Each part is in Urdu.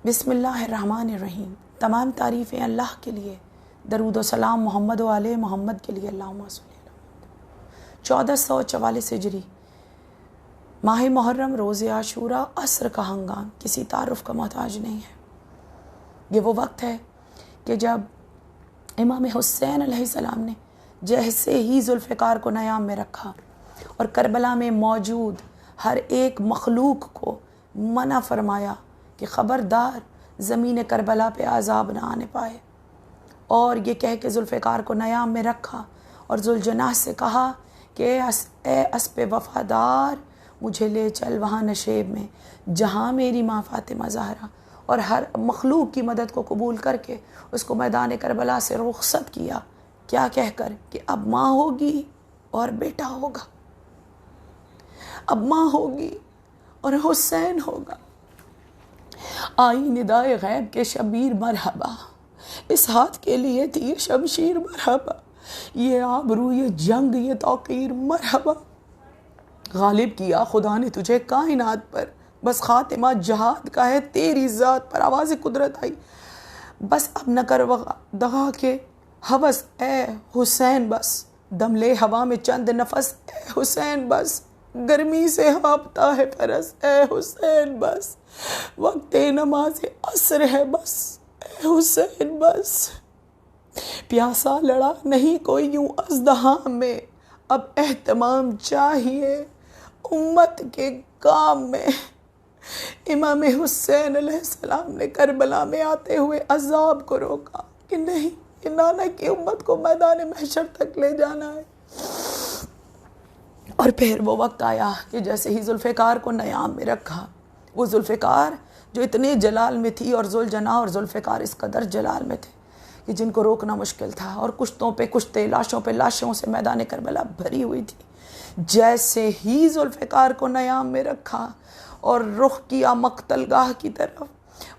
بسم اللہ الرحمن الرحیم۔ تمام تعریفیں اللہ کے لیے، درود و سلام محمد و آل محمد کے لیے، اللہم صلی اللہ علیہ۔ 1444 ہجری ماہ محرم، روز عاشوراء، عصر کا ہنگام کسی تعارف کا محتاج نہیں ہے۔ یہ وہ وقت ہے کہ جب امام حسین علیہ السلام نے جیسے ہی ذوالفقار کو نیام میں رکھا اور کربلا میں موجود ہر ایک مخلوق کو منع فرمایا کہ خبردار زمین کربلا پہ عذاب نہ آنے پائے، اور یہ کہہ کے ذوالفقار کو نیام میں رکھا اور ذوالجناح سے کہا کہ اے اسب وفادار، مجھے لے چل وہاں نشیب میں جہاں میری ماں فاطمہ زہرا، اور ہر مخلوق کی مدد کو قبول کر کے اس کو میدان کربلا سے رخصت کیا، کیا کہہ کر کہ اب ماں ہوگی اور بیٹا ہوگا، اب ماں ہوگی اور حسین ہوگا۔ آئی ندائے غیب کے شبیر مرحبا، اس ہاتھ کے لیے تھی یہ شمشیر مرحبا، یہ آبرو، یہ جنگ، یہ توقیر مرحبا۔ غالب کیا خدا نے تجھے کائنات پر، بس خاتمہ جہاد کا ہے تیری ذات پر۔ آواز قدرت آئی، بس اب نہ کر دغا کے ہوس اے حسین، بس دم لے ہوا میں چند نفس اے حسین، بس گرمی سے ہاپتا ہے فرس اے حسین، بس وقت نماز عصر ہے، بس اے حسین، بس پیاسا لڑا نہیں کوئی یوں ازدحام میں، اب اہتمام چاہیے امت کے کام میں۔ امام حسین علیہ السلام نے کربلا میں آتے ہوئے عذاب کو روکا کہ نہیں، کہ نانا کی امت کو میدان محشر تک لے جانا ہے۔ اور پھر وہ وقت آیا کہ جیسے ہی ذوالفقار کو نیام میں رکھا، وہ ذوالفقار جو اتنے جلال میں تھی، اور ذوالجناح اور ذوالفقار اس قدر جلال میں تھے کہ جن کو روکنا مشکل تھا، اور کشتوں پہ کشتے، لاشوں پہ لاشوں سے میدان کربلا بھری ہوئی تھی۔ جیسے ہی ذوالفقار کو نیام میں رکھا اور رخ کیا مقتل گاہ کی طرف،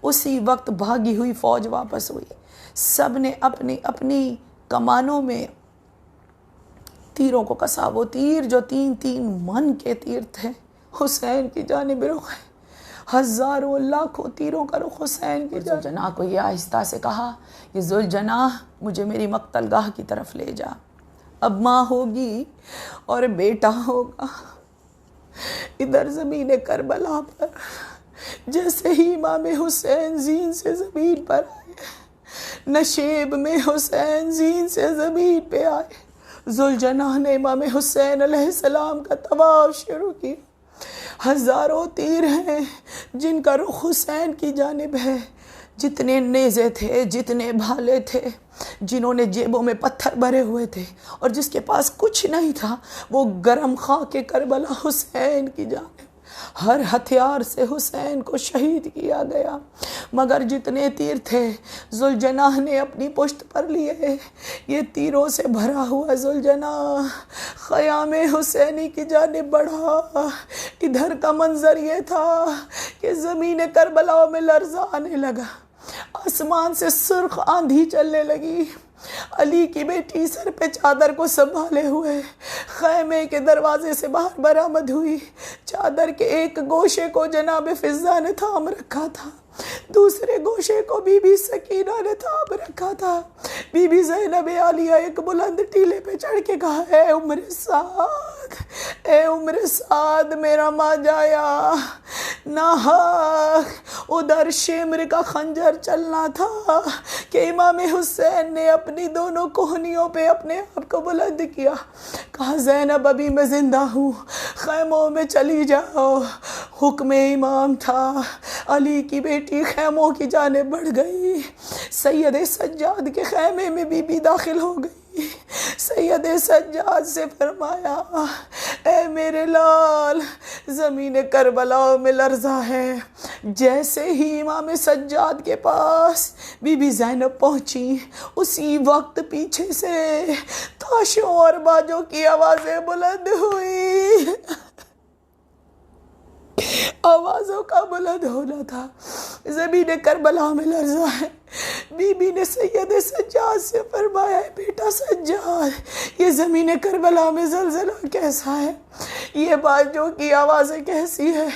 اسی وقت بھاگی ہوئی فوج واپس ہوئی۔ سب نے اپنی اپنی کمانوں میں تیروں کو کسا، وہ تیر جو 3 من کے تیر تھے حسین کی جانب رخ ہے، ہزاروں لاکھوں تیروں کا رخ حسین کی جانب۔ ذوالجناح کو یہ آہستہ سے کہا کہ ذوالجناح مجھے میری مقتل گاہ کی طرف لے جا، اب ماں ہوگی اور بیٹا ہوگا۔ ادھر زمین کربلا پر جیسے ہی امام حسین زین سے زمین پر آئے، نشیب میں حسین زین سے زمین پہ آئے، ذوالجناح نے امام حسین علیہ السلام کا طواف شروع کیا۔ ہزاروں تیر ہیں جن کا رخ حسین کی جانب ہے، جتنے نیزے تھے، جتنے بھالے تھے، جنہوں نے جیبوں میں پتھر بھرے ہوئے تھے، اور جس کے پاس کچھ نہیں تھا، وہ گرم خاک کربلا حسین کی جانب، ہر ہتھیار سے حسین کو شہید کیا گیا۔ مگر جتنے تیر تھے ذوالجناح نے اپنی پشت پر لیے، یہ تیروں سے بھرا ہوا ذوالجناح خیام حسینی کی جانب بڑھا۔ ادھر کا منظر یہ تھا کہ زمین کربلا میں لرزہ آنے لگا، آسمان سے سرخ آندھی چلنے لگی۔ علی کی بیٹی سر پہ چادر کو سنبھالے ہوئے خیمے کے دروازے سے باہر برآمد ہوئی۔ چادر کے ایک گوشے کو جناب فضہ نے تھام رکھا تھا، دوسرے گوشے کو بی بی سکینہ نے تھام رکھا تھا۔ بی بی زینب عالیہ ایک بلند ٹیلے پہ چڑھ کے کہا، اے عمر سعد، اے عمر سعد، میرا ماں جایا ناحق۔ ادھر شمر کا خنجر چلنا تھا کہ امام حسین نے اپنی دونوں کوہنیوں پہ اپنے آپ کو بلند کیا، کہا زینب ابھی میں زندہ ہوں، خیموں میں چلی جاؤ۔ حکم امام تھا، علی کی بیٹی خیموں کی جانب بڑھ گئی۔ سید سجاد کے خیمے میں بی بی داخل ہو گئی۔ سید سجاد سے فرمایا، اے میرے لال، زمین کربلا میں لرزہ ہے۔ جیسے ہی امام سجاد کے پاس بی بی زینب پہنچی، اسی وقت پیچھے سے تاشوں اور باجوں کی آوازیں بلند ہوئی۔ آوازوں کا بلند ہونا تھا، زمین کربلا میں لرزہ ہے۔ بی بی نے سید سجاد سے فرمایا بیٹا سجاد یہ زمین کربلا میں زلزلہ کیسا ہے، یہ بازوں کی آوازیں کیسی ہے؟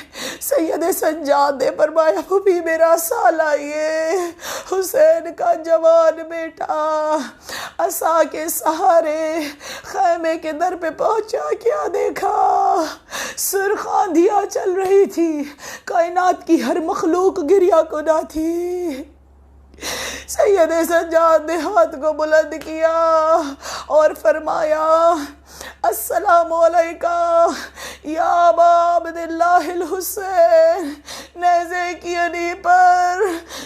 سید سجاد نے فرمایا بھی میرا سالہ یہ حسین کا جوان بیٹا عصا کے سہارے خیمے کے در پہ پہنچا، کیا دیکھا؟ سرخ آندھیاں چل رہی تھی، کائنات کی ہر مخلوق گریا کنا تھی۔ سید سجاد نے ہاتھ کو بلند کیا اور فرمایا السلام علیکہ یا ابا عبداللہ الحسین۔ نیزے کی علی پر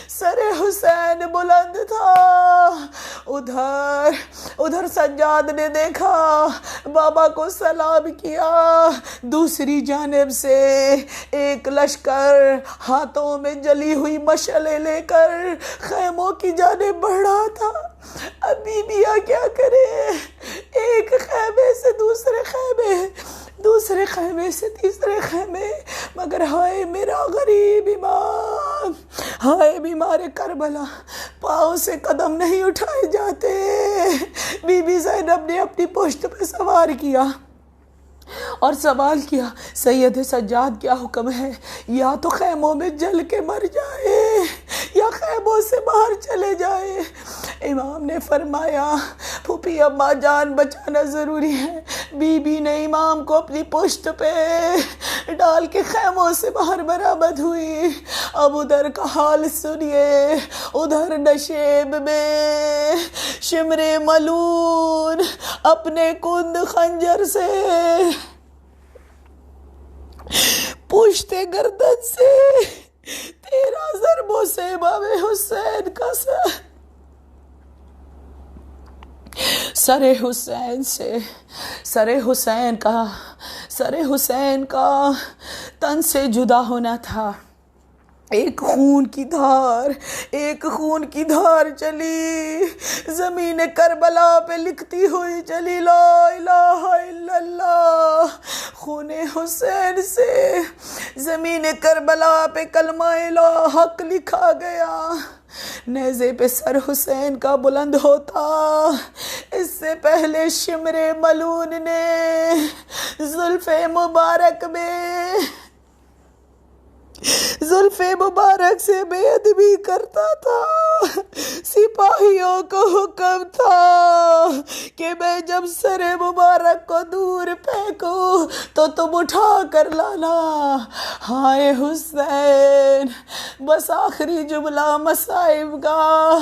سر حسین بلند تھا۔ ادھر سجاد نے دیکھا، بابا کو سلام کیا، دوسری جانب سے ایک لشکر ہاتھوں میں جلی ہوئی مشعلیں لے کر خیموں کی جانب بڑھ رہا تھا۔ اب بیبیاں کیا کرے؟ ایک خیمے سے دوسرے خیمے، دوسرے خیمے سے تیسرے خیمے، مگر ہائے میرا غریب امام، ہائے بیمار کربلا، پاؤں سے قدم نہیں اٹھائے جاتے۔ بی بی زینب نے اپنی پشت پہ سوار کیا اور سوال کیا سید سجاد کیا حکم ہے؟ یا تو خیموں میں جل کے مر جائے یا خیموں سے باہر چلے جائے۔ امام نے فرمایا پھوپھی اماں جان بچانا ضروری ہے۔ بی بی نے امام کو اپنی پشت پہ ڈال کے خیموں سے باہر برآمد ہوئی۔ اب ادھر کا حال سنیے، ادھر نشیب میں شمر ملون اپنے کند خنجر سے پشت گردن سے 13 ضربوں سے امام حسین کا سر حسین کا تن سے جدا ہونا تھا۔ ایک خون کی دھار چلی، زمین کربلا پہ لکھتی ہوئی چلی لا الہ الا اللہ۔ خون حسین سے زمین کربلا پہ کلمہ لا حق لکھا گیا۔ نیزے پہ سر حسین کا بلند ہوتا، اس سے پہلے شمر ملون نے زلف مبارک سے بے ادبی کرتا تھا۔ سپاہیوں کو حکم تھا کہ میں جب سر مبارک کو دور پھینکوں تو تم اٹھا کر لانا۔ ہائے حسین، بس آخری جملہ مصائب کا،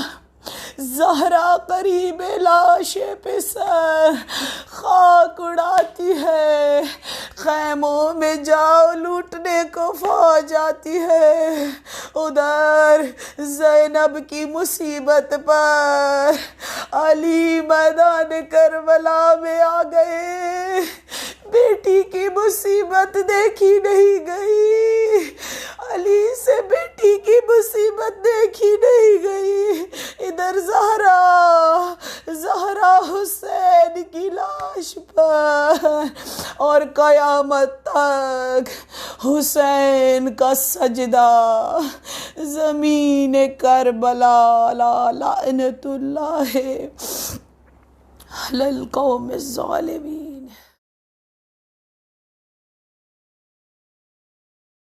زہرا قریب لاش پہ سر خاک اڑاتی ہے، خیموں میں جاؤ لوٹنے کو فوج آتی ہے۔ ادھر زینب کی مصیبت پر علی میدان کربلا میں آ گئے۔ بیٹی کی مصیبت دیکھی نہیں گئی، علی سے بیٹی کی مصیبت دیکھی نہیں گئی۔ ادھر زہرا حسین کی لاش پر، اور قیامت تک حسین کا سجدہ زمین کربلا لا لعنت اللہ علی القوم الظالمین۔